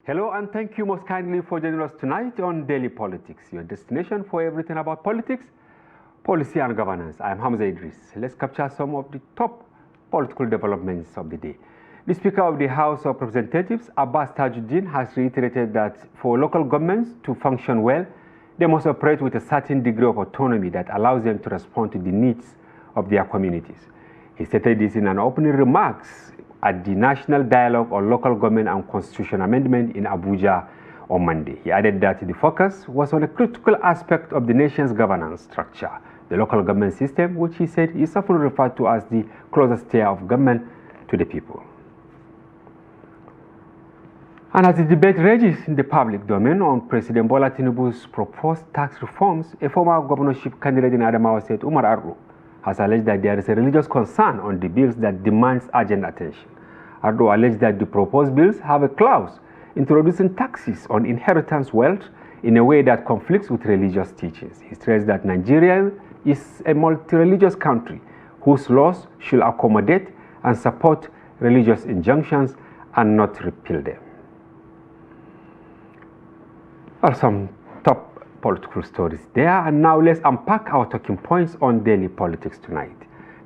Hello and thank you most kindly for joining us tonight on Daily Politics, your destination for everything about politics, policy and governance. I am Hamza Idris. Let's capture some of the top political developments of the day. The Speaker of the House of Representatives, Abbas Tajuddin, has reiterated that for local governments to function well, they must operate with a certain degree of autonomy that allows them to respond to the needs of their communities. He stated this in an opening remarks at the National Dialogue on Local Government and Constitution Amendment in Abuja on Monday. He added that the focus was on a critical aspect of the nation's governance structure, the local government system, which he said is often referred to as the closest tier of government to the people. And as the debate rages in the public domain on President Bola Tinubu's proposed tax reforms, a former governorship candidate in Adamawa State, Umar has alleged that there is a religious concern on the bills that demands urgent attention. Ardo alleged that the proposed bills have a clause introducing taxes on inheritance wealth in a way that conflicts with religious teachings. He stressed that Nigeria is a multi-religious country whose laws should accommodate and support religious injunctions and not repeal them. Well, some top political stories there, and now let's unpack our talking points on daily politics tonight.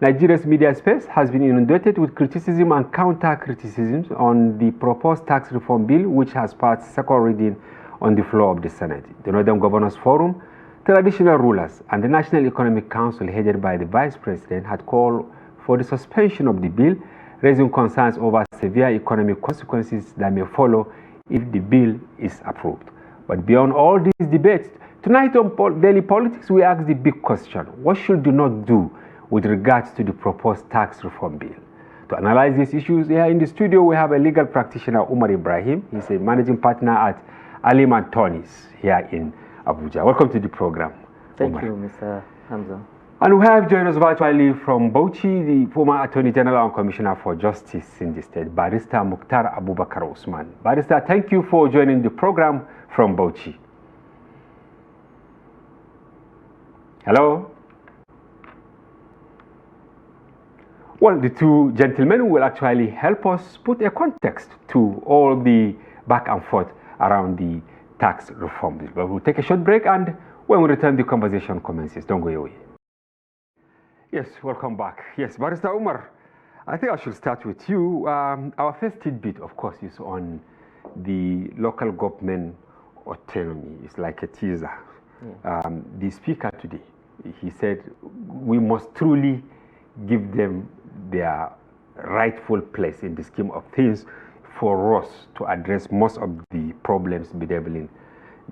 Nigeria's media space has been inundated with criticism and counter-criticisms on the proposed tax reform bill, which has passed second reading on the floor of the Senate. The Northern Governors Forum, traditional rulers, and the National Economic Council, headed by the Vice President, had called for the suspension of the bill, raising concerns over severe economic consequences that may follow if the bill is approved. But beyond all these debates, tonight on Daily Politics, we ask the big question: what should you not do with regards to the proposed tax reform bill? To analyze these issues, here in the studio, we have a legal practitioner, Umar Ibrahim. He's a managing partner at Alim & Tony's here in Abuja. Welcome to the program, Thank Umar. you, Mr. Hamza. And we have joined us virtually from Bauchi, the former Attorney General and Commissioner for Justice in the state, Barrister Mukhtar Abubakar Usman. Barrister, thank you for joining the program from Bauchi. Hello? Well, the two gentlemen will actually help us put a context to all the back and forth around the tax reform bill. But we'll take a short break, and when we return, the conversation commences. Don't go away. Yes, welcome back. Yes, Barrister Umar, I think I should start with you. Our first tidbit, of course, is on the local government autonomy. It's like a teaser. The speaker today, he said, we must truly give them their rightful place in the scheme of things for us to address most of the problems bedeviling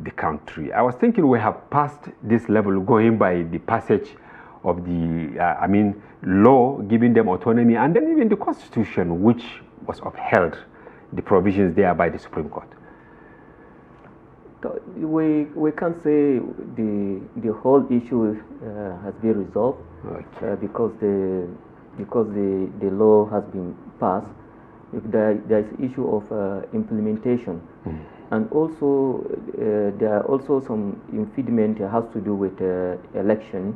the country. I was thinking we have passed this level going by the passage of the, law giving them autonomy, and then even the Constitution, which was upheld, the provisions there by the Supreme Court. We can't say the whole issue has been resolved, okay, because the law has been passed. There is issue of implementation, and also there are also some impediment has to do with election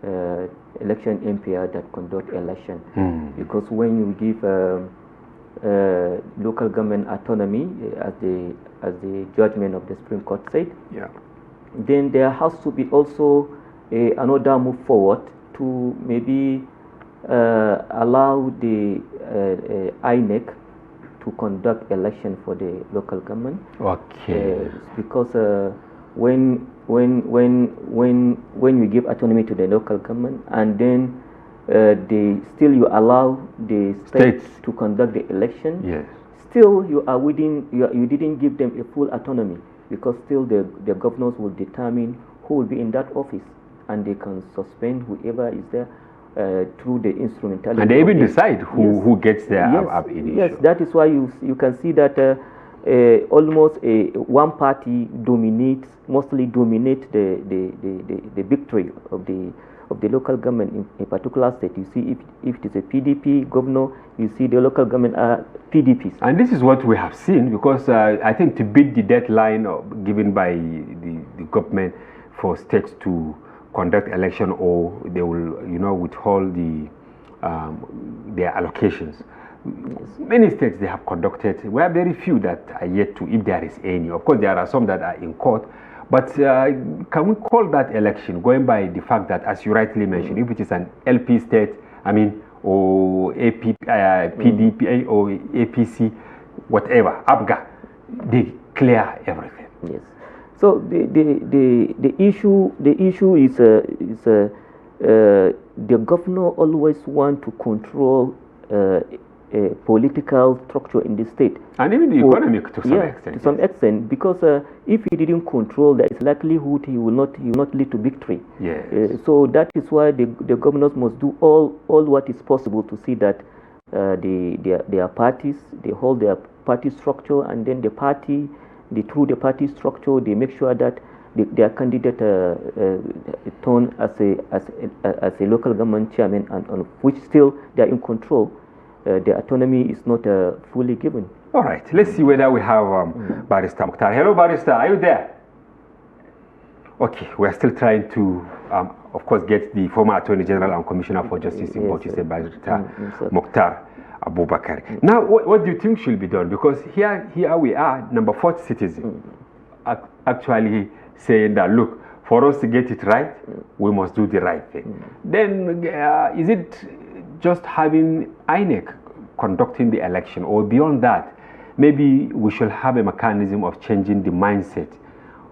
MPR that conduct election, because when you give local government autonomy, as the judgment of the Supreme Court said, then there has to be also another move forward to maybe allow the INEC to conduct election for the local government. Okay. Because when you give autonomy to the local government, and then you allow the states to conduct the election. Yes. Still, you didn't give them a full autonomy, because still the governors will determine who will be in that office, and they can suspend whoever is there through the instrumentality. And they even decide who gets there. Yes, that is why you can see that almost one party mostly dominates the victory of the local government in a particular state. You see, if it is a PDP governor, you see the local government are PDPs. And this is what we have seen, because I think to beat the deadline given by the government for states to conduct election, or they will, withhold their allocations. Many states they have conducted. We have very few that are yet to, if there is any. Of course, there are some that are in court. But can we call that election, going by the fact that, as you rightly mentioned, if it is an LP state, I mean, or PDP or APC, whatever, ABGA, they clear everything. Yes. So the issue is the governor always want to control a political structure in the state, and even the economic to some extent. To some extent, because if he didn't control, there is likelihood he will not lead to victory. Yes. So that is why the governors must do all what is possible to see that their parties, they hold their party structure, and then through the party structure, they make sure that their candidate turn as a local government chairman, and on which still they are in control. The autonomy is not fully given. All right, let's see whether we have Barrister Mukhtar. Hello, Barrister, are you there? Okay, we are still trying to, of course, get the former Attorney General and Commissioner for Justice in Bauchi, Barrister Mukhtar Abubakar. Now, what do you think should be done? Because here we are, number 4th citizen, actually saying that, look, for us to get it right, we must do the right thing. Then, is it just having INEC conducting the election, or beyond that, maybe we should have a mechanism of changing the mindset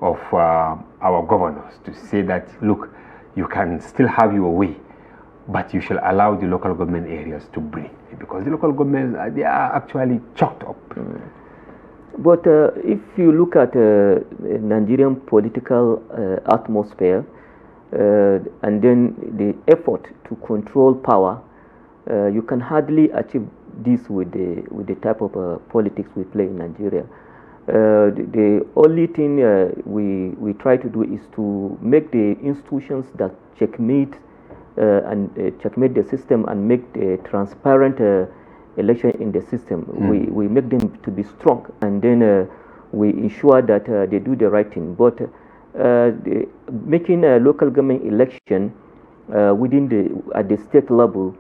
of our governors to say that, look, you can still have your way, but you should allow the local government areas to breathe, because the local governments, they are actually choked up. But if you look at Nigerian political atmosphere, and then the effort to control power, you can hardly achieve this with the type of politics we play in Nigeria. The only thing we try to do is to make the institutions that checkmate the system and make the transparent election in the system. We make them to be strong, and then we ensure that they do the right thing. But making a local government election at the state level,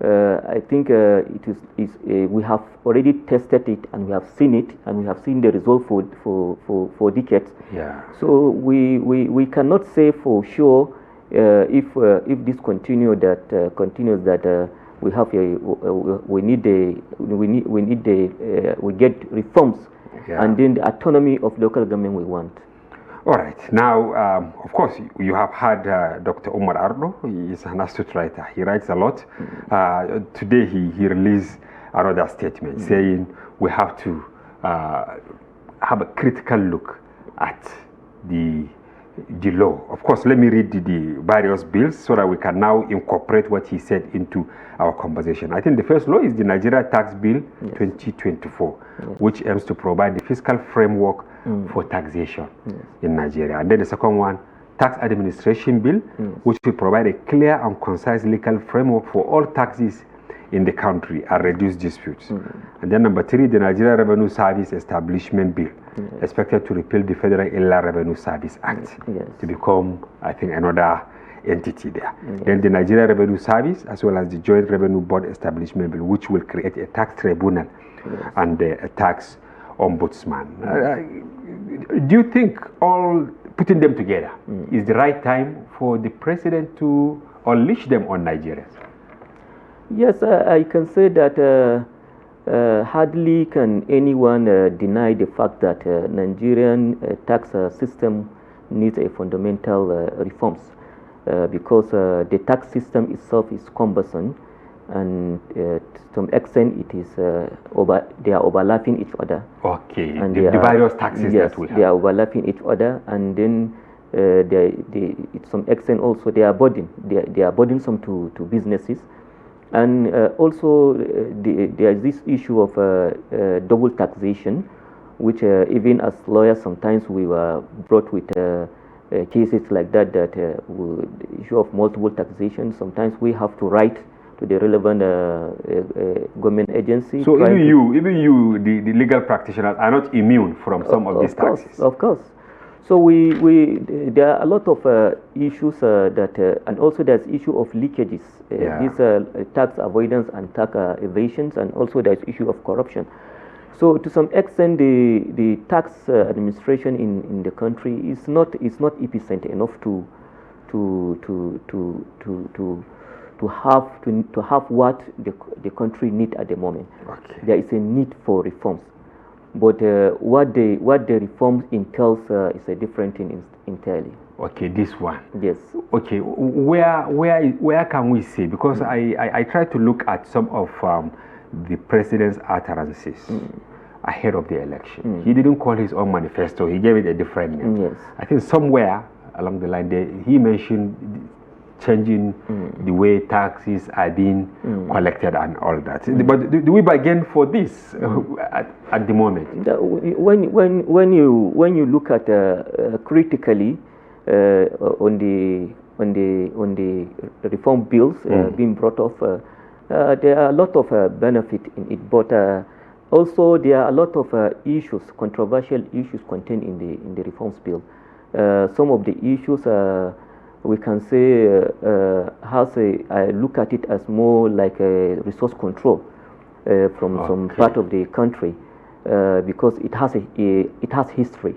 I think we have already tested it, and we have seen it, and we have seen the result for decades. Yeah. So we cannot say for sure if this continues that we get reforms, and then the autonomy of local government we want. All right. Now, of course, you have had Dr. Umar Ardo. He is an astute writer. He writes a lot. Today, he released another statement saying we have to have a critical look at the law. Of course, let me read the various bills so that we can now incorporate what he said into our conversation. I think the first law is the Nigeria Tax Bill 2024, which aims to provide the fiscal framework for taxation in Nigeria. And then the second one, Tax Administration Bill, which will provide a clear and concise legal framework for all taxes in the country and reduce disputes. And then number 3, the Nigeria Revenue Service Establishment Bill, expected to repeal the Federal Inland Revenue Service Act to become, I think, another entity there. Then the Nigeria Revenue Service, as well as the Joint Revenue Board Establishment Bill, which will create a tax tribunal and a tax ombudsman. Do you think all putting them together is the right time for the president to unleash them on Nigerians? Yes, I can say that hardly can anyone deny the fact that Nigerian tax system needs a fundamental reforms, because the tax system itself is cumbersome, and to some extent it is they are overlapping each other. Okay, and the various taxes that we have. They are overlapping each other, and then to some extent also they are burdensome to businesses. And also there is this issue of double taxation, which even as lawyers sometimes we were brought with cases like that, the issue of multiple taxation. Sometimes we have to write to the relevant government agency. So even you, the legal practitioners, are not immune from some of these taxes. Of course. So there are a lot of issues and also there's issue of leakages. These tax avoidance and tax evasions, and also there's issue of corruption. So to some extent, the tax administration in the country is not efficient enough to have what the country need at the moment. Okay. There is a need for reforms. But what the reforms entails is a different thing entirely. Okay, this one. Yes. Okay, where can we see? Because I tried to look at some of the president's utterances ahead of the election. He didn't call his own manifesto. He gave it a different name. Yes. I think somewhere along the line he mentioned changing the way taxes are being collected and all that. But do we bargain for this at the moment? When you look at critically on the reform bills being brought up, there are a lot of benefit in it, but also there are a lot of issues, controversial issues contained in the reforms bill. Some of the issues we can say I look at it as more like a resource control from some part of the country because it has history.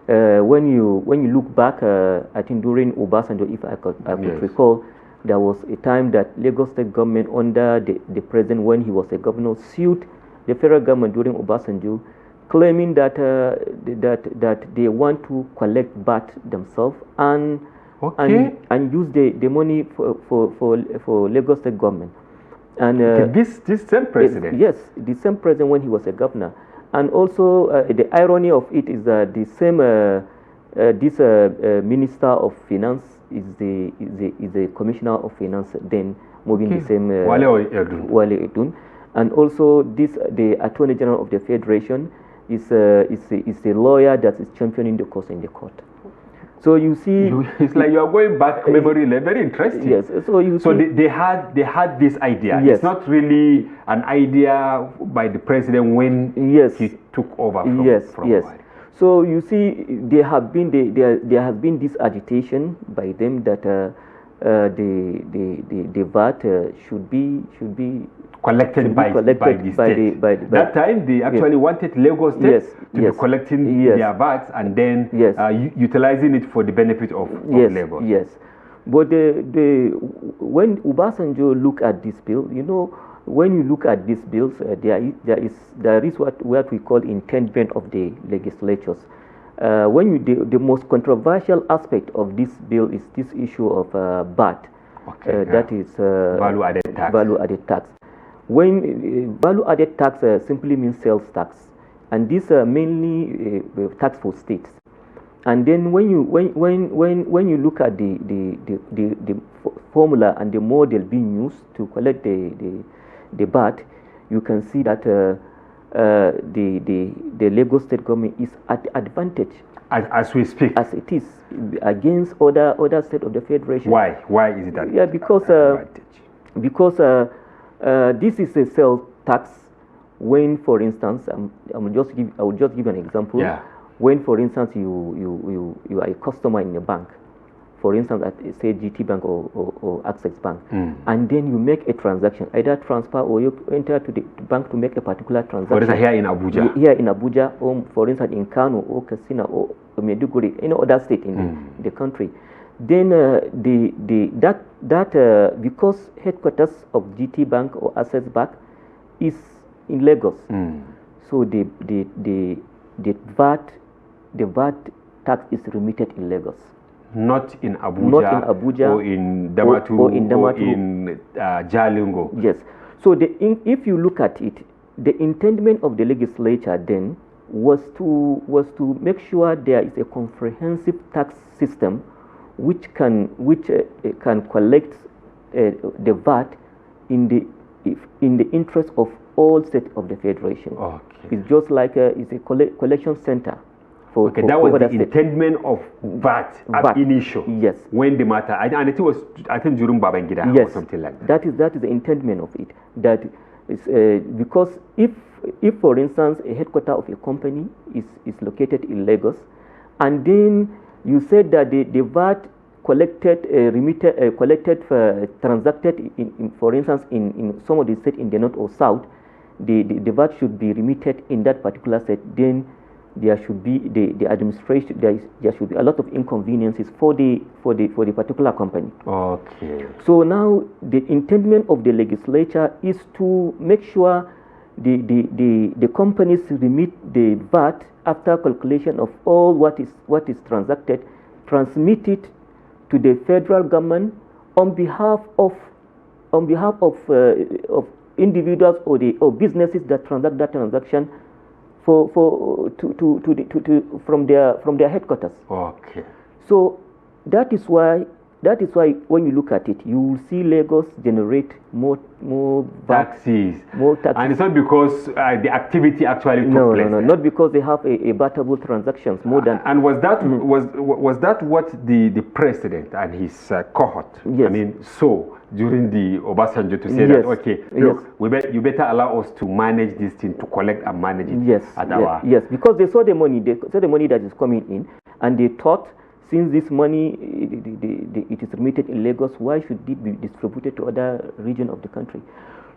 When you look back, I think during Obasanjo, if I could recall, there was a time that Lagos State government under the president, when he was a governor, sued the federal government during Obasanjo, claiming that they want to collect VAT themselves and use the money for Lagos State government. And this same president? Yes, the same president when he was a governor. And also the irony of it is that the same this minister of finance is the commissioner of finance then moving the same Wale Edun. And also the attorney general of the federation is a lawyer that is championing the cause in the court. So you see, it's like you are going back memory lane. Very interesting. Yes. So they had this idea. Yes. It's not really an idea by the president when he took over from Buhari. So you see, there has been this agitation by them that the VAT should be collected by the state. That time they actually wanted Lagos State to be collecting their VAT and then utilizing it for the benefit of Lagos. Yes, but when Obasanjo look at this bill, you know, when you look at these bills, there is what we call intendment of the legislatures. The most controversial aspect of this bill is this issue of VAT. That is value-added tax. When value-added tax simply means sales tax, and these are mainly tax for states. And then when you look at the formula and the model being used to collect the VAT, you can see that the Lagos State government is at advantage as we speak, as it is against other state of the federation. Why is it that? Yeah, because this is a sales tax. When, for instance, I will just give an example. Yeah. When, for instance, you are a customer in a bank, for instance, at say GT Bank or Access Bank, and then you make a transaction, either transfer or you enter to the bank to make a particular transaction. For instance, here in Abuja. Here in Abuja, or for instance in Kano or Katsina or Maiduguri, any other state in the country. Then because headquarters of GT Bank or Access Bank is in Lagos, so the VAT tax is remitted in Lagos. Not in Abuja, or in Damaturu, or in Jalingo. Yes. So if you look at it, the intendment of the legislature then was to make sure there is a comprehensive tax system which can collect the VAT in the interest of all states of the federation. Okay. It's just like it's a collection center. That was the intendment of VAT at initial. Yes. When the matter, and it was, I think, during Babangida or something like that. That is the intendment of it. That is because if for instance a headquarter of a company is located in Lagos, and then you said that the VAT collected, transacted, for instance, in some of the states in the north or south, the VAT should be remitted in that particular state. Then there should be the administration. There should be a lot of inconveniences for the particular company. Okay. So now the intendment of the legislature is to make sure the companies remit the VAT after calculation of all what is transacted, transmit it to the federal government on behalf of individuals or businesses that transact that transaction from their headquarters. Okay. So that is why when you look at it, you will see Lagos generate more taxes. More taxes. And it's not because the activity actually took place. No, not because they have a battable transactions more than. And was that was that what the president and his cohort, yes, I mean, saw during the Obasanjo to say, yes, that okay, look, yes, you better allow us to manage this thing, to collect and manage it. Yes, at our yes, because they saw the money, that is coming in, and they thought, since this money it is remitted in Lagos, why should it be distributed to other regions of the country?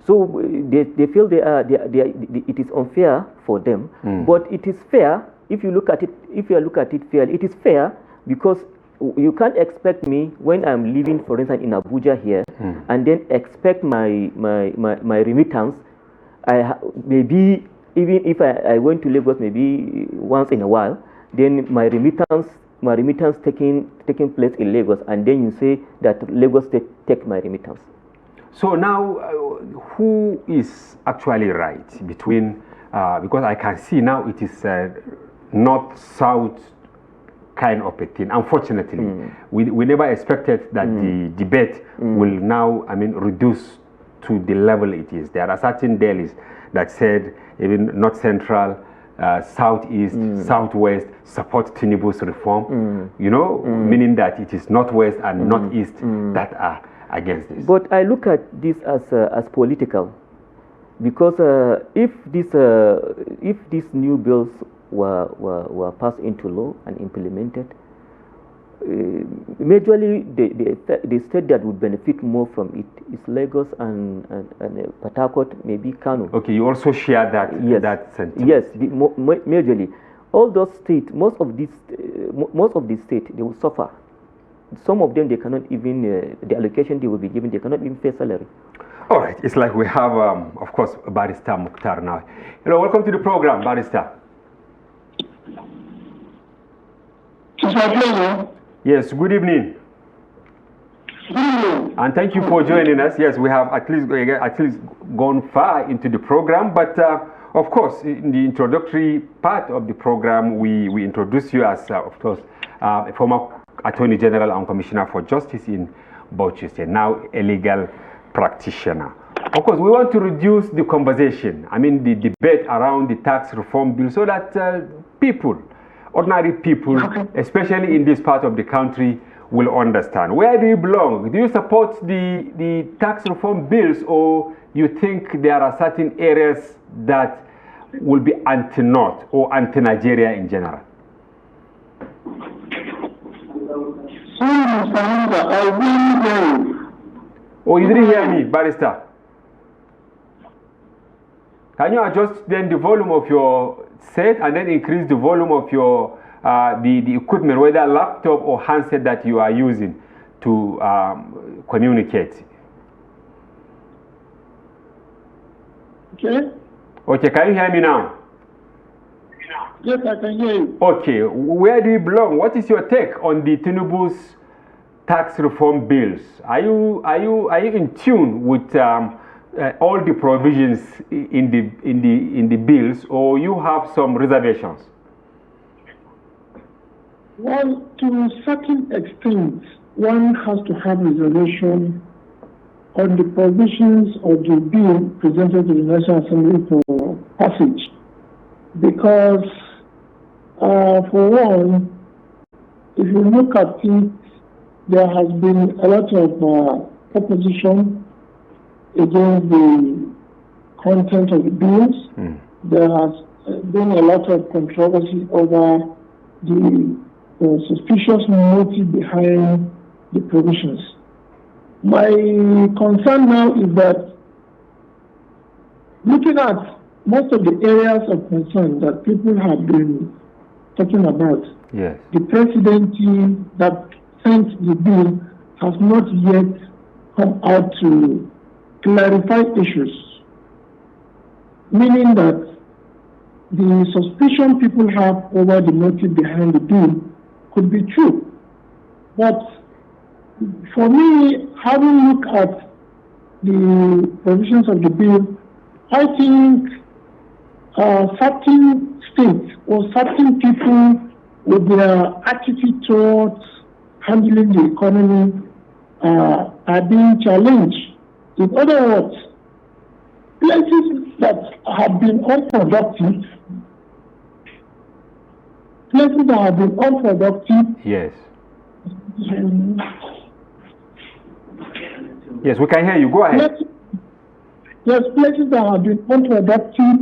So they feel it is unfair for them, but it is fair if you look at it. If you look at it fairly, it is fair because you can't expect me when I'm living, for instance, in Abuja here, and then expect my remittance. Maybe even if I went to Lagos maybe once in a while, then my remittance taking place in Lagos, and then you say that Lagos take my remittance. So now, who is actually right between? Because I can see now it is north-south kind of a thing. Unfortunately, we never expected that the debate will now, I mean, reduce to the level it is. There are certain dailies that said even North Central, Southeast, Southwest support Tinubu's reform, you know, meaning that it is Northwest and Northeast that are against this. But I look at this as political, because if these new bills were passed into law and implemented, majorly the state that would benefit more from it is Lagos and Port Harcourt, maybe Kano. Okay, you also share that, yes, that sentiment. Yes, majorly. All those states, most of these states, they will suffer. Some of them, they cannot even, the allocation they will be given, they cannot even pay salary. All right, it's like we have, of course, Barrister Mukhtar now. Hello, welcome to the program, Barrister. It's my pleasure. Yes, good evening. Good evening. And thank you for joining us. Yes, we have at least gone far into the program, but of course, in the introductory part of the program, we introduce you as, of course, a former Attorney General and Commissioner for Justice in Bauchi State, now a legal practitioner. Of course, we want to reduce the conversation, I mean the debate around the tax reform bill, so that ordinary people, especially in this part of the country, will understand. Where do you belong? Do you support the tax reform bills, or you think there are certain areas that will be anti-North or anti-Nigeria in general? Sorry, Mr. Hamza, I really hear you. Oh, you didn't hear me, Barrister? Can you adjust then the volume of your set and then increase the volume of your the equipment, whether laptop or handset that you are using to communicate? Okay. Okay, can you hear me now? Yes, I can hear you. Okay, where do you belong? What is your take on the Tinubu's tax reform bills? Are you in tune with all the provisions in the bills, or you have some reservations? Well, to a certain extent, one has to have reservation on the provisions of the bill presented to the National Assembly for passage, because for one, if you look at it, there has been a lot of opposition against the content of the bills. There has been a lot of controversy over the suspicious motive behind the provisions. My concern now is that looking at most of the areas of concern that people have been talking about, yes, the presidency that sent the bill has not yet come out to clarify issues, meaning that the suspicion people have over the motive behind the bill could be true. But for me, having looked at the provisions of the bill, I think certain states or certain people with their attitude towards handling the economy are being challenged. In other words, places that have been unproductive, yes. Yes, we can hear you. Go ahead. Places that have been unproductive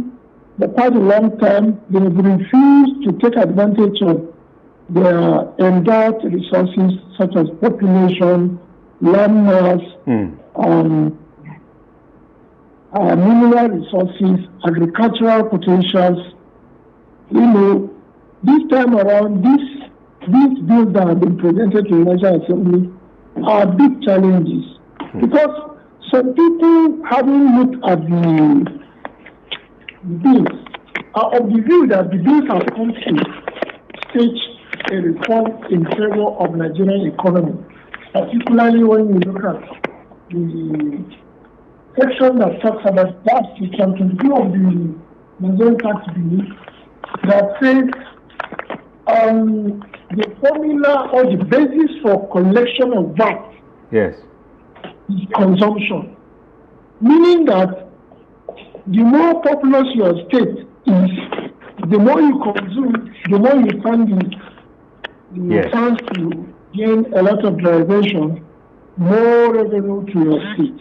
for quite a long time, they have refused to take advantage of their endowed resources such as population, land mass, mineral resources, agricultural potentials. This time around, these bills that have been presented to the National Assembly are big challenges because some people having looked at the bills are of the view that the bills have come to stage a reform in favor of Nigerian economy, particularly when you look at the section that talks about that section 22 of the Nigerian tax bill that says the formula or the basis for collection of VAT, yes, is consumption, meaning that the more populous your state is, the more you consume, the more you find the chance to gain a lot of derivation, more revenue to your state.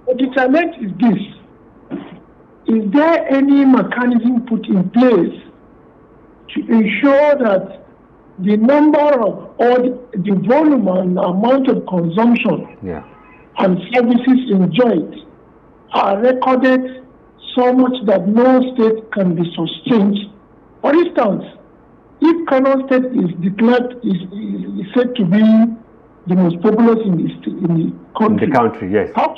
But the challenge is this: is there any mechanism put in place to ensure that the number of or the volume and amount of consumption and services enjoyed are recorded so much that no state can be sustained? For instance, if Kano State is declared is said to be the most populous in the country, yes. How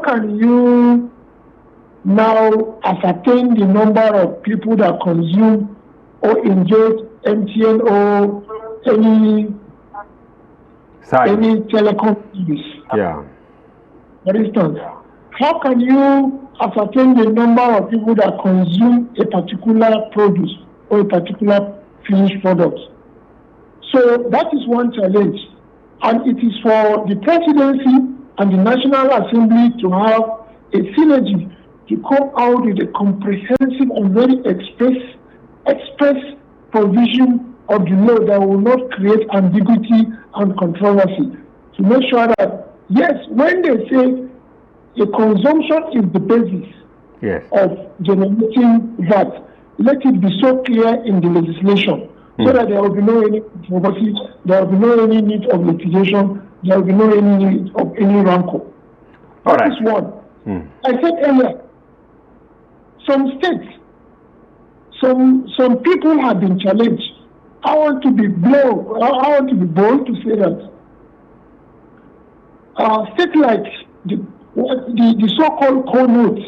can you now ascertain the number of people that consume or enjoy MTN or any telecom service? Yeah. For instance, how can you ascertain the number of people that consume a particular produce or a particular finished product? So that is one challenge. And it is for the presidency and the National Assembly to have a synergy to come out with a comprehensive and very express provision of the law that will not create ambiguity and controversy, to make sure that, yes, when they say a consumption is the basis of generating VAT, let it be so clear in the legislation so that there will be no any controversy, there will be no any need of litigation, there will be no any need of any rancor. That is one. I said earlier, some states, some people have been challenged. I want to be bold to say that states like the so-called core notes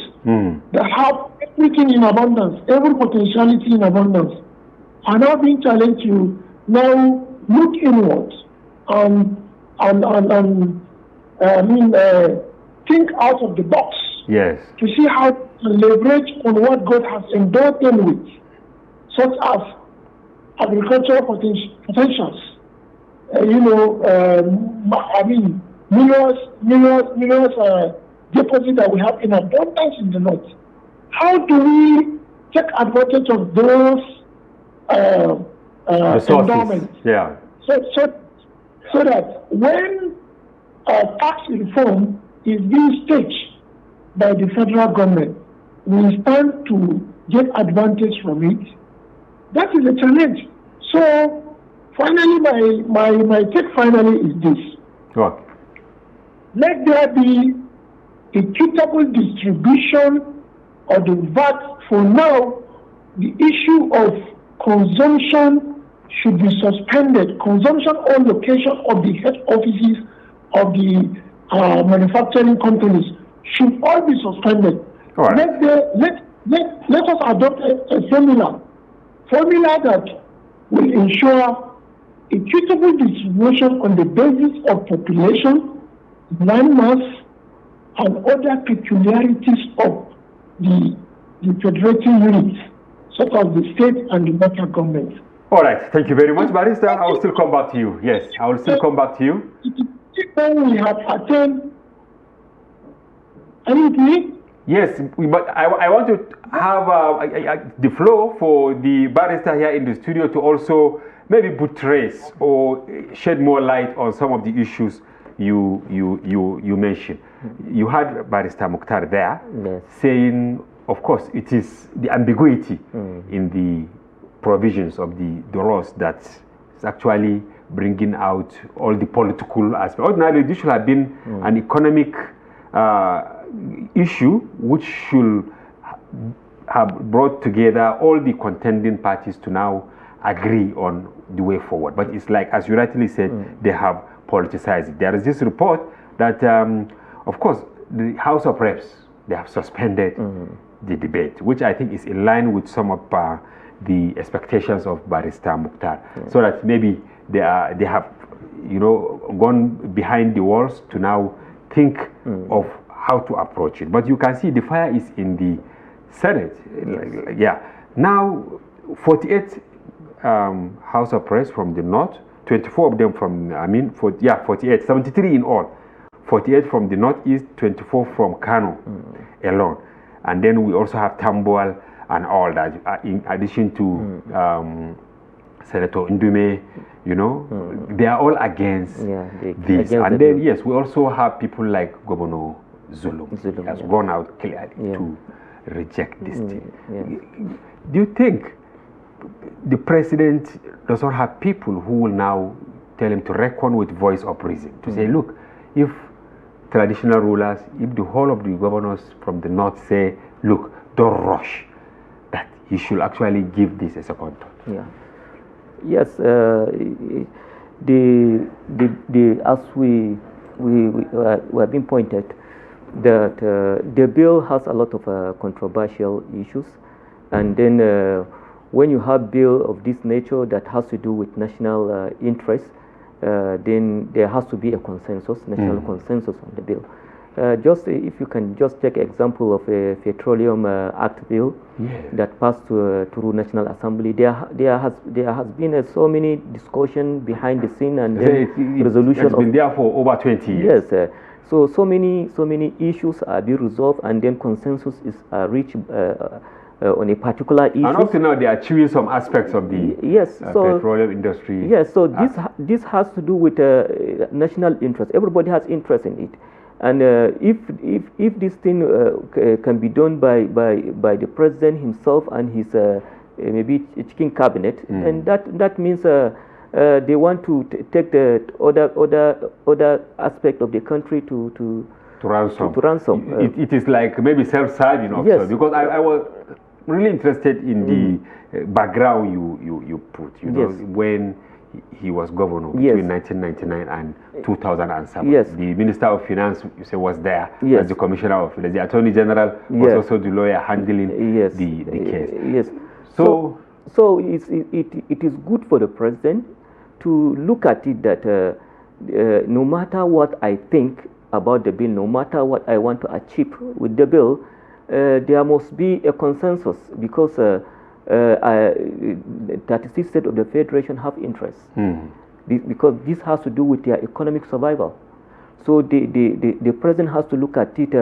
that have everything in abundance, every potentiality in abundance, are now being challenged to now look inwards and think out of the box. Yes. To see how to leverage on what God has endowed them with, such as agricultural potentials. Minerals deposits that we have in abundance in the north. How do we take advantage of those endowments? Yeah. So that when tax reform is being staged by the federal government, we stand to get advantage from it, That is a challenge. So finally, my take finally is this. Okay. Let there be equitable distribution of the VAT. For now, the issue of consumption should be suspended. Consumption or location of the head offices of the manufacturing companies should all be suspended. All right. Let us adopt a formula that will ensure equitable distribution on the basis of population, land mass, and other peculiarities of the federating units, such as the state and the local government. All right. Thank you very much, Barrister. I will still come back to you. Yes, I will still come back to you. We have attained anything. Yes, but I want to have the floor for the barrister here in the studio to also maybe buttress or shed more light on some of the issues you mentioned. You had Barrister Mukhtar there, yes, saying, of course, it is the ambiguity in the provisions of the laws that is actually bringing out all the political aspects. Ordinarily, this should have been an economic issue which should have brought together all the contending parties to now agree on the way forward. But it's like, as you rightly said, they have politicized it. There is this report that, of course, the House of Reps, they have suspended the debate, which I think is in line with some of the expectations of Barrister Mukhtar, so that maybe they have, gone behind the walls to now think of how to approach it. But you can see the fire is in the Senate. Yeah. Now, 48 House of Reps from the North, 24 of them from, 48, 73 in all. 48 from the Northeast, 24 from Kano alone. And then we also have Tambuwal and all that, in addition to Senator Ndume, they are all against this. And then, yes, we also have people like Governor Zulum has gone out clearly to reject this thing. Do you think the president does not have people who will now tell him to reckon with voice of reason, to say, look, if traditional rulers, if the whole of the governors from the north say, look, don't rush, that he should actually give this a second thought? Yeah. Yes, as we have been pointed, that the bill has a lot of controversial issues, and then when you have bill of this nature that has to do with national interest, then there has to be a consensus, national consensus on the bill. Just if you can just take example of a Petroleum Act bill that passed through National Assembly, there has been so many discussion behind the scene and resolution. It's been there for over 20 years. Yes. So many issues are being resolved, and then consensus is reached on a particular issue. And also now they are chewing some aspects of the petroleum industry. Yes. So this has to do with national interest. Everybody has interest in it. And if this thing can be done by the president himself and his maybe chicken cabinet, then that means they want to take the other aspect of the country to ransom. It is like maybe self-serving also. Yes. Because I was really interested in the background you put. When he was governor between 1999 and 2007. Yes. The Minister of Finance, you say, was there as the Commissioner of Finance. The Attorney General was also the lawyer handling the case. Yes. So it is good for the president to look at it that no matter what I think about the bill, no matter what I want to achieve with the bill, there must be a consensus, because 36 states of the Federation have interests, because this has to do with their economic survival. So the president has to look at it,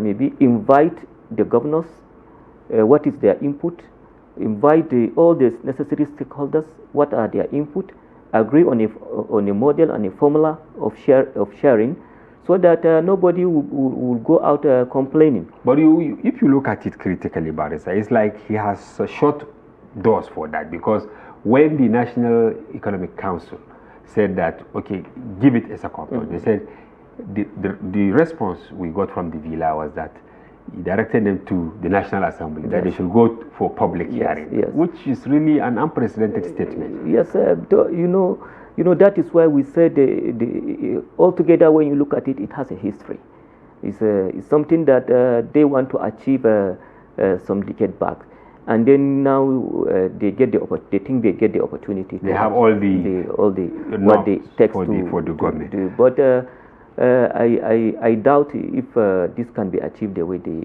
maybe invite the governors, what is their input, invite all the necessary stakeholders, what are their input, agree on a model and a formula of sharing, so that nobody will go out complaining. But if you look at it critically, Barrister, it's like he has shot doors for that, because when the National Economic Council said that, okay, give it as a compound, they said the response we got from the villa was that he directed them to the National Assembly, that they should go for public hearing, which is really an unprecedented statement. Yes, you know, that is why we said altogether, when you look at it, it has a history. It's something that they want to achieve some decade back, and then now they think they get the opportunity. They have all the what they text for the government. But I doubt if this can be achieved the way they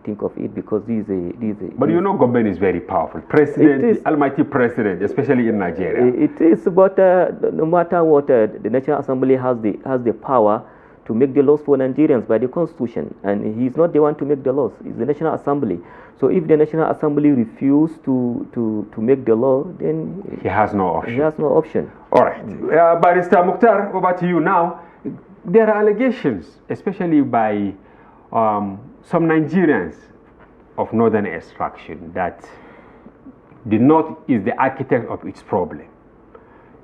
think of it, because But you know, government is very powerful. President, the almighty president, especially in Nigeria. It is, but no matter what, the National Assembly has the power to make the laws for Nigerians by the Constitution, and he's not the one to make the laws. It's the National Assembly. So if the National Assembly refuses to make the law, then he has no option. He has no option. All right, Barrister Mukhtar, over to you now. There are allegations, especially by some Nigerians of northern extraction, that the North is the architect of its problem.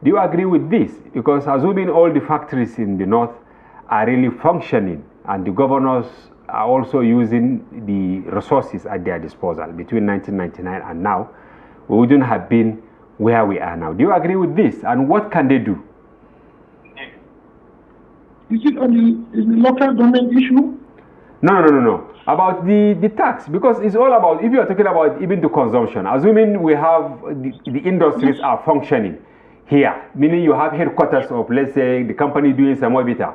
Do you agree with this? Because assuming all the factories in the North are really functioning, and the governors are also using the resources at their disposal between 1999 and now, we wouldn't have been where we are now. Do you agree with this? And what can they do? Is it on the local government issue? No. About the tax, because it's all about, if you are talking about even the consumption, assuming we have the industries are functioning here, meaning you have headquarters of, let's say, the company doing Samobita,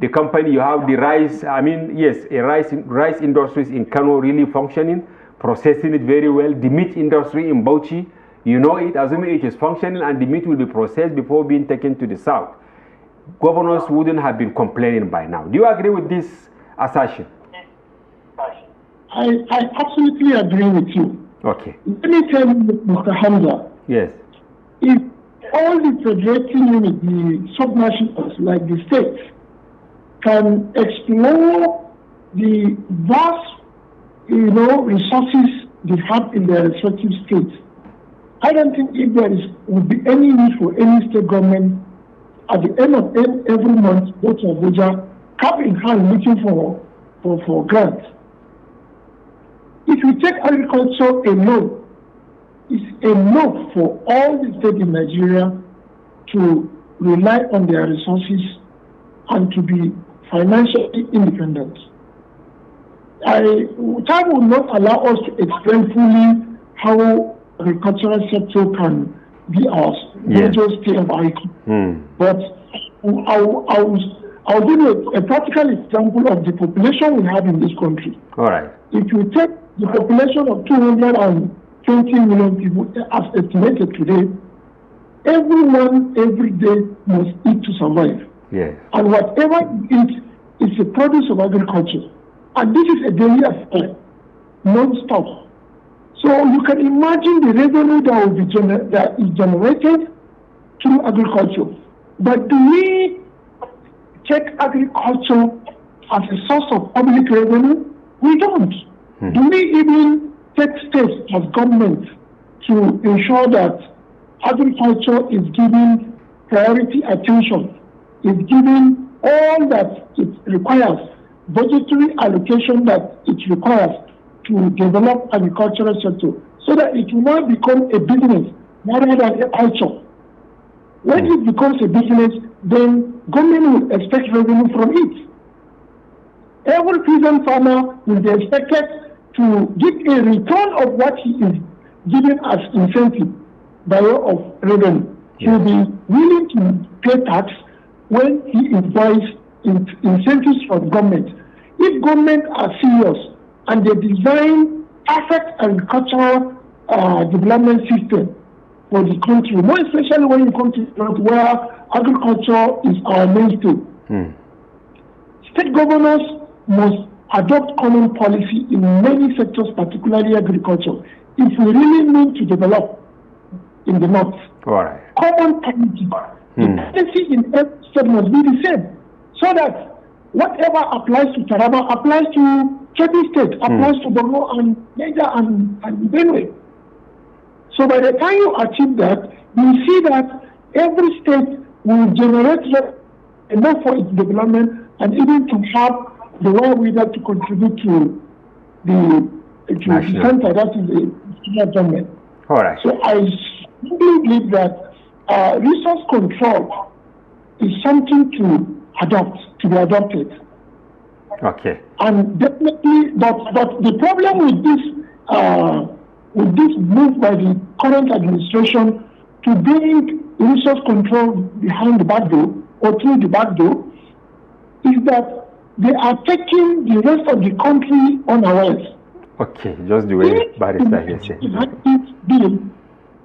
the company, you have the rice, rice industries in Kano really functioning, processing it very well, the meat industry in Bauchi, you know it, assuming it is functioning, and the meat will be processed before being taken to the south. Governors wouldn't have been complaining by now. Do you agree with this assertion? I absolutely agree with you. Okay. Let me tell you, Mr. Hamza. Yes. If all the federating units, the subnationals, like the states, can explore the vast, resources they have in their respective states, I don't think if there would be any need for any state government at the end of every month go to Abuja, cap in hand looking for grants. If you take agriculture alone, it's enough for all the states in Nigeria to rely on their resources and to be financially independent. Time will not allow us to explain fully how agricultural sector can be our major state of agriculture. But I'll give you a practical example of the population we have in this country. All right. If you take the population of 220 million people as estimated today, everyone every day must eat to survive. Yes. And whatever you eat is a produce of agriculture. And this is a daily affair, non-stop. So you can imagine the revenue that is generated through agriculture. But do we take agriculture as a source of public revenue? We don't. Do we even take steps as government to ensure that agriculture is given priority attention, is given all that it requires, budgetary allocation that it requires to develop agricultural sector, so that it will not become a business rather than a culture? When it becomes a business, then government will expect revenue from it. Every peasant farmer will be expected to give a return of what he is given as incentive by way of revenue. He will be willing to pay tax when he enjoys incentives from government. If government are serious and they design perfect agricultural development system for the country, more especially when you come to the north where agriculture is our mainstay, state governors must adopt common policy in many sectors, particularly agriculture, if we really need to develop in the north. All right. Common policy. The policy in every state must be the same, so that whatever applies to Taraba applies to Kebbi State, applies to Borno and Niger and Benue. So by the time you achieve that, you see that every state will generate enough for its development and even to have the wherewithal to contribute to the center, that is the national government. All right. So I really believe that resource control is something to be adopted. Okay. And definitely, but the problem with this move by the current administration to bring resource control behind the back door or through the back door is that they are taking the rest of the country unawares. Okay, just the way Barrister here said.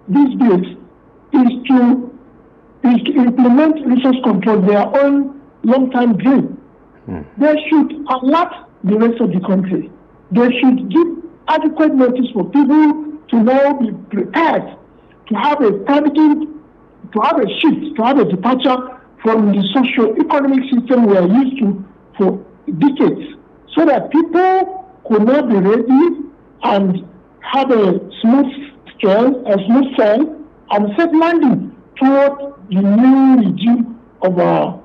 These bills is to implement resource control, their own long-term dream. They should alert the rest of the country. They should give adequate notice for people to now be prepared to have a shift, to have a departure from the socio-economic system we are used to for decades, so that people could now be ready and have a smooth sail and safe landing toward the new regime of our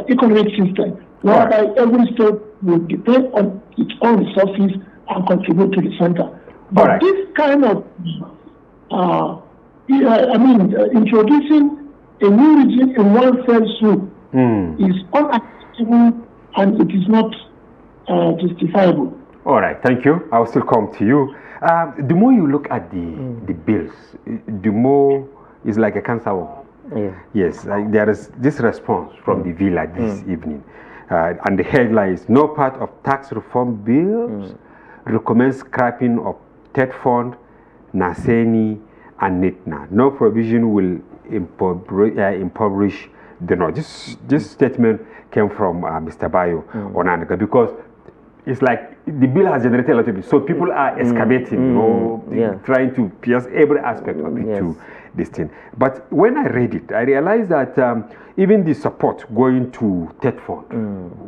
economic system, whereby every state will depend on its own resources and contribute to the center. But this kind of, introducing a new regime in one fell swoop is unacceptable and it is not justifiable. All right, thank you. I'll still come to you. The more you look at the bills, the more it's like a cancer wall. Yeah. Yes, there is this response from the Villa this evening. And the headline is, no part of tax reform bills recommends scrapping of TED Fund, Naseni, and NITNA. No provision will impoverish the North. This statement came from Mr. Bayo Onanaga, because it's like the bill has generated a lot of it. So people are excavating, trying to pierce every aspect of it to this thing. But when I read it, I realized that even the support going to TED Fund,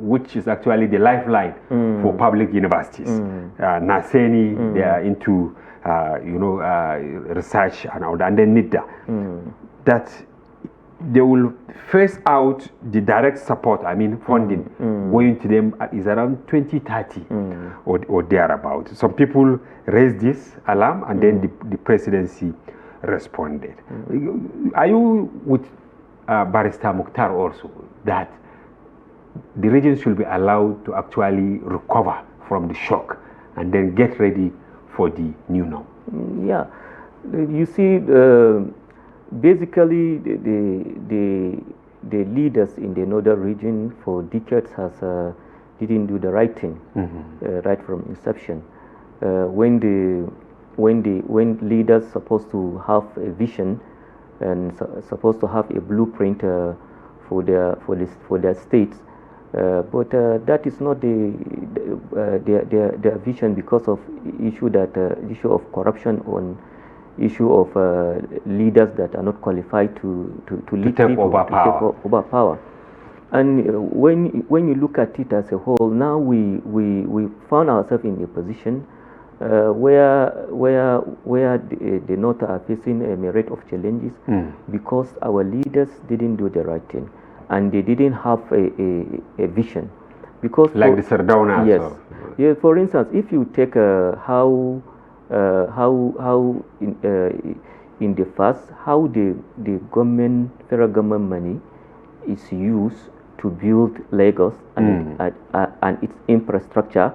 which is actually the lifeline for public universities, Naseni, they are into research and all that, and then NIDA, that they will phase out the direct support, funding, going to them is around 2030 or thereabout. Some people raised this alarm, and then the presidency responded. Are you with Barrister Mukhtar also, that the region should be allowed to actually recover from the shock and then get ready for the new norm? Yeah, you see, basically the leaders in the northern region for decades didn't do the right thing right from inception. When leaders supposed to have a vision and supposed to have a blueprint for their states, but that is not their vision, because of issue of corruption, on issue of leaders that are not qualified to lead take people, over power. And when you look at it as a whole, now we found ourselves in a position where the North are facing a myriad of challenges because our leaders didn't do the right thing, and they didn't have a vision. Because like the Sardauna. Yes. Yeah, for instance, if you take how in the past, how the federal government money is used to build Lagos and its infrastructure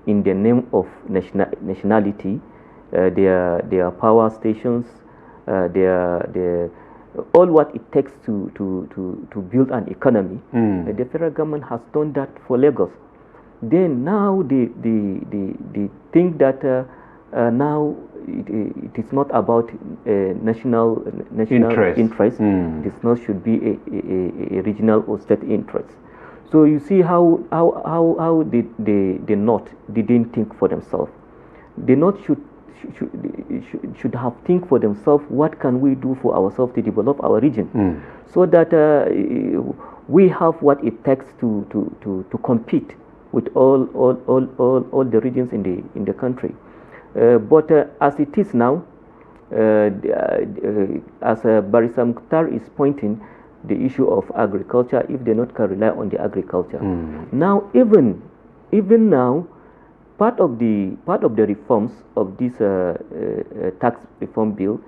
in the name of nationality, their power stations, all what it takes to build an economy. The federal government has done that for Lagos. Then now they think that now it is not about national interest. This not should be a regional or state interest. So you see how the North didn't think for themselves. The North should have think for themselves, what can we do for ourselves to develop our region, so that we have what it takes to compete with all the regions in the country. But as it is now, as Barrister Mukhtar is pointing, the issue of agriculture, if they not can rely on the agriculture. Now, even now, part of the reforms of this tax reform bill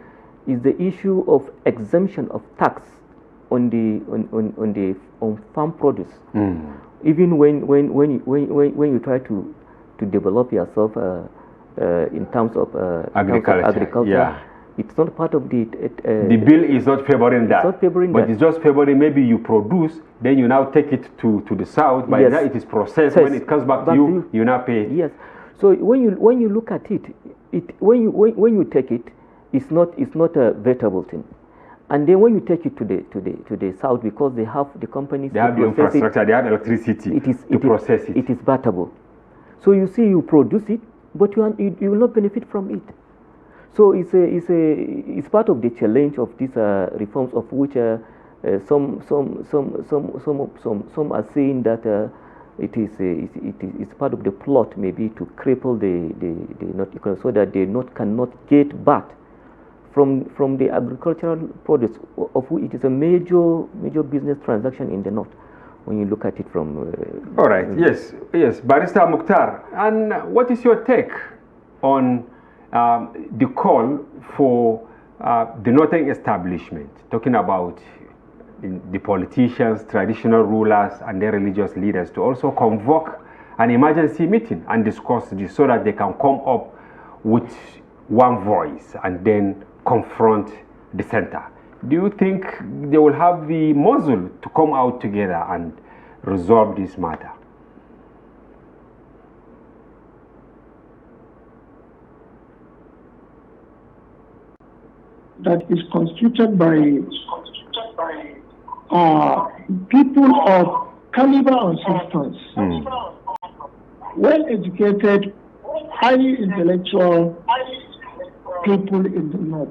is the issue of exemption of tax on farm produce. Even when you try to develop yourself in terms of agriculture, yeah. It's not part of the bill is not favoring that. It's not favoring but that. It's just favoring maybe you produce, then you now take it to the south. By that it is processed. When it comes back to you, you now pay. Yes. So when you look at it, when you take it, it's not a vegetable thing. And then when you take it to the south, because they have the companies, they have the infrastructure, they have electricity to process it. It is battable. So you see, you produce it, but you will not benefit from it. So it's part of the challenge of these reforms, of which some are saying that it's part of the plot, maybe to cripple the not economy, so that they cannot get back from the agricultural produce, of which it is a major business transaction in the north, when you look at it from. All right. Yes. Barrister Mukhtar, and what is your take on the call for the northern establishment, talking about the politicians, traditional rulers, and their religious leaders, to also convoke an emergency meeting and discuss this, so that they can come up with one voice and then confront the center? Do you think they will have the muscle to come out together and resolve this matter? That is constituted by people of caliber and substance, well-educated, highly intellectual people in the north.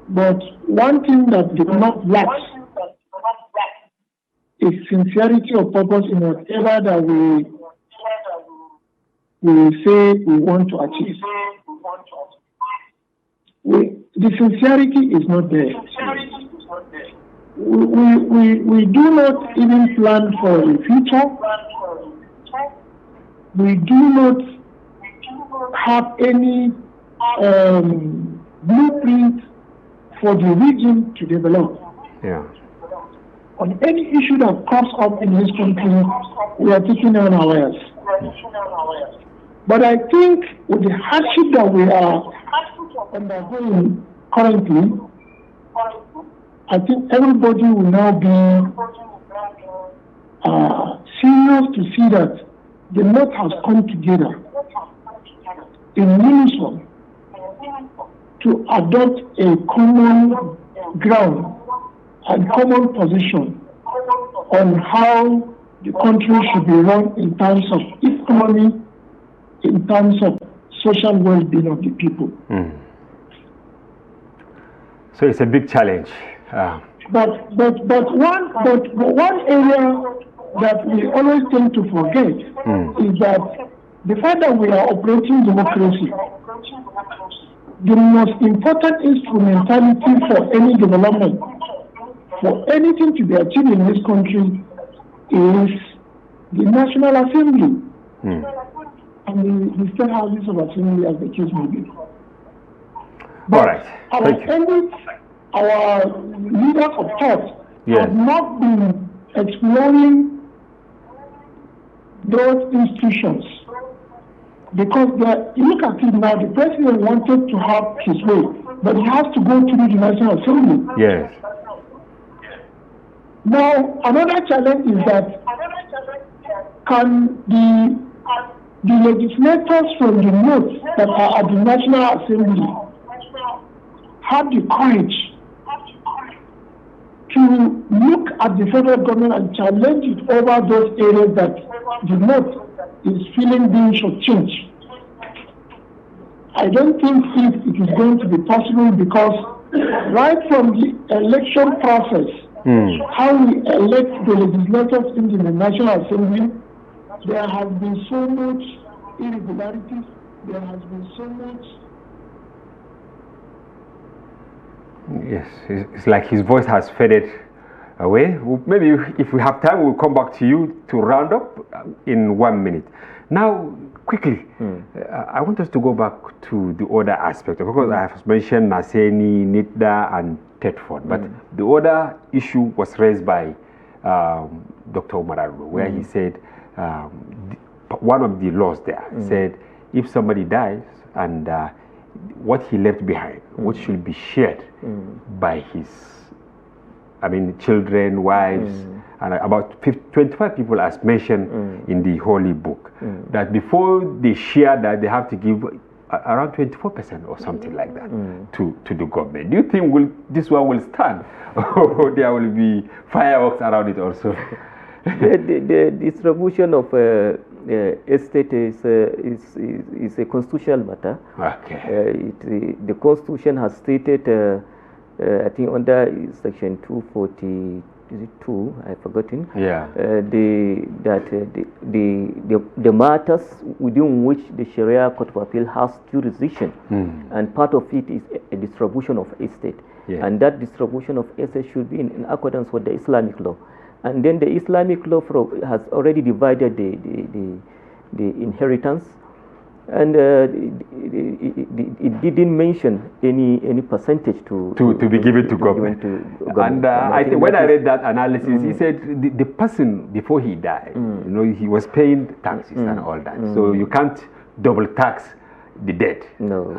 But one thing that the north lacks is sincerity of purpose in whatever that we say we want to achieve. The sincerity is not there. We do not even plan for the future. We do not have any blueprint for the region to develop. Yeah. On any issue that crops up in this country, we are taking on ours. But I think with the hardship that we are undergoing currently, I think everybody will now be serious to see that the North has come together in unison to adopt a common ground and common position on how the country should be run in terms of economy, in terms of social well-being of the people. So it's a big challenge. But one area that we always tend to forget is that the fact that we are operating democracy, the most important instrumentality for any development, for anything to be achieved in this country, is the National Assembly and the state houses of assembly, as the case may be. All right. Our leaders of thought have not been exploring those institutions, because you look at it now, the president wanted to have his way, but he has to go through the National Assembly. Yes. Now, another challenge is that can the legislators from the north that are at the National Assembly have the courage to look at the federal government and challenge it over those areas that the north is feeling being shortchanged? I don't think it is going to be possible, because right from the election process, how we elect the legislators in the National Assembly, there has been so much irregularities, there has been so much Yes, it's like his voice has faded away. Maybe if we have time, we'll come back to you to round up in 1 minute. Now, quickly, I want us to go back to the other aspect, because I have mentioned Naseni, Nitda, and Tetford, but the other issue was raised by Dr. Umar, where he said one of the laws there said if somebody dies and what he left behind, what should be shared by his, children, wives, and about 25 people as mentioned in the Holy Book, that before they share that, they have to give around 24% or something like that to the government. Do you think this one will stand, or there will be fireworks around it also? The distribution of estate is a constitutional matter. Okay. The Constitution has stated, I think under Section 242, I've forgotten. Yeah. The matters within which the Sharia Court of Appeal has jurisdiction, and part of it is a distribution of estate, and that distribution of estate should be in accordance with the Islamic law. And then the Islamic law has already divided the inheritance, and it didn't mention any percentage to be given to government. And I think when I read that analysis, he said the person before he died, he was paying taxes and all that. So you can't double tax the dead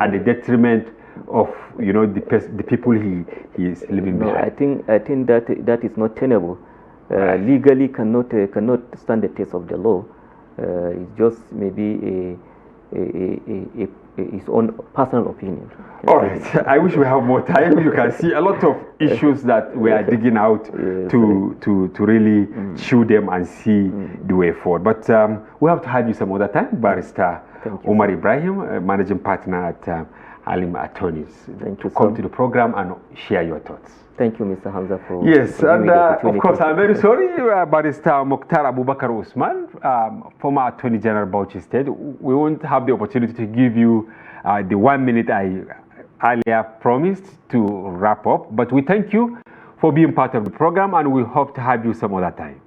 at the detriment of the people he is leaving behind. I think that is not tenable. Legally cannot stand the test of the law. It's just maybe his own personal opinion. All right. I wish we have more time. You can see a lot of issues that we are digging out to really chew them and see the way forward. But we have to have you some other time, Barrister Umar Ibrahim, managing partner at Alim Attorneys, to come to the program and share your thoughts. Thank you, Mr. Hamza, for and of course, I'm very sorry, Barrister Mukhtar Abubakar Usman, former Attorney General Bauchi State. We won't have the opportunity to give you the 1 minute I earlier promised to wrap up, but we thank you for being part of the program, and we hope to have you some other time.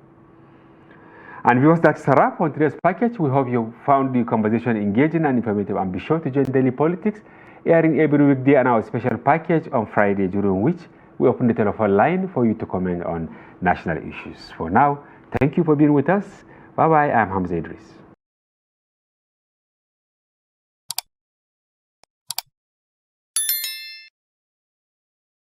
And viewers, that's a wrap on today's package. We hope you found the conversation engaging and informative, and be sure to join Daily Politics, airing every weekday, and our special package on Friday, during which we open the telephone line for you to comment on national issues. For now, thank you for being with us. Bye-bye. I'm Hamza Idris.